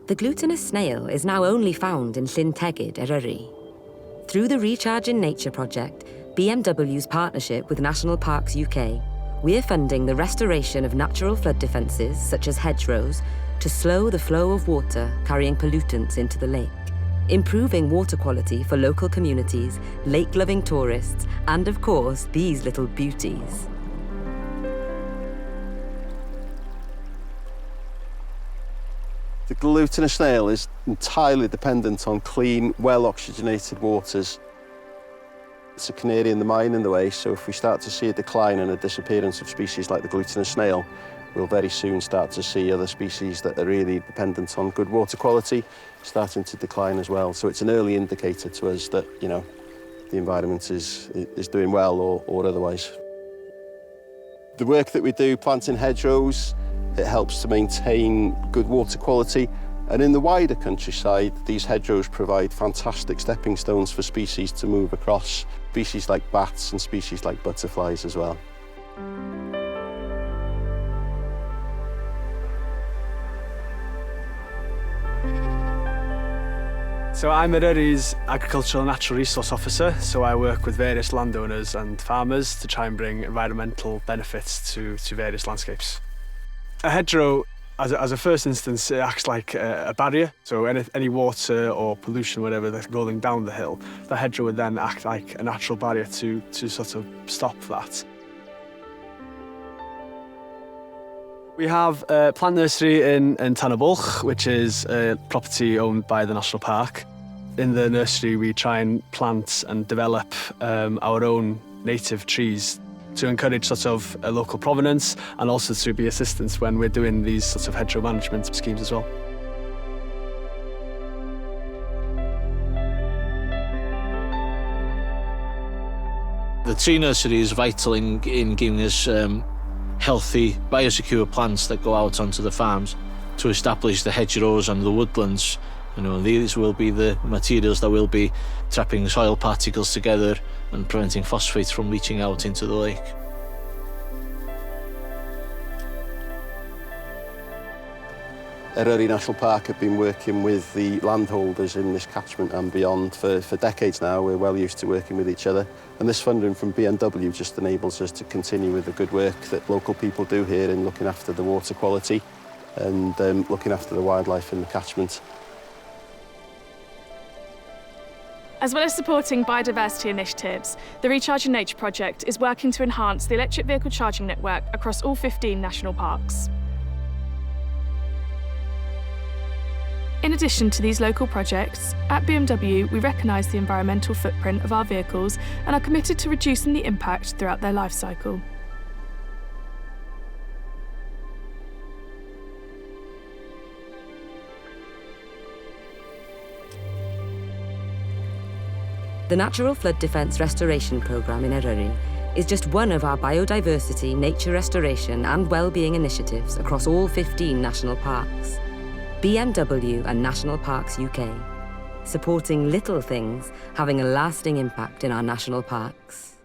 The glutinous snail is now only found in Llyn Tegid, Eryri. Through the Recharge in Nature project, BMW's partnership with National Parks UK, we're funding the restoration of natural flood defences, such as hedgerows, to slow the flow of water carrying pollutants into the lake, improving water quality for local communities, lake-loving tourists, and of course, these little beauties. The glutinous snail is entirely dependent on clean, well-oxygenated waters. It's a canary in the mine in the way, so if we start to see a decline and a disappearance of species like the glutinous snail, we'll very soon start to see other species that are really dependent on good water quality starting to decline as well. So it's an early indicator to us that, you know, the environment is doing well or otherwise. The work that we do, planting hedgerows, it helps to maintain good water quality. And in the wider countryside, these hedgerows provide fantastic stepping stones for species to move across, species like bats and species like butterflies as well. So I'm Eryri's Agricultural and Natural Resource Officer, so I work with various landowners and farmers to try and bring environmental benefits to various landscapes. A hedgerow, as a first instance, it acts like a barrier, so any water or pollution, whatever, that's rolling down the hill, the hedgerow would then act like a natural barrier to sort of stop that. We have a plant nursery in Tanabulch, which is a property owned by the National Park. In the nursery, we try and plant and develop our own native trees to encourage sort of a local provenance and also to be assistance when we're doing these sorts of hedgerow management schemes as well. The tree nursery is vital in giving us healthy, biosecure plants that go out onto the farms to establish the hedgerows and the woodlands. You know, these will be the materials that will be trapping soil particles together and preventing phosphates from leaching out into the lake. Eryri National Park have been working with the landholders in this catchment and beyond for decades now. We're well used to working with each other. And this funding from BMW just enables us to continue with the good work that local people do here in looking after the water quality and looking after the wildlife in the catchment. As well as supporting biodiversity initiatives, the Recharge in Nature project is working to enhance the electric vehicle charging network across all 15 national parks. In addition to these local projects, at BMW we recognise the environmental footprint of our vehicles and are committed to reducing the impact throughout their life cycle. The Natural Flood Defence Restoration Programme in Eryri is just one of our biodiversity, nature restoration and wellbeing initiatives across all 15 national parks. BMW and National Parks UK, supporting little things having a lasting impact in our national parks.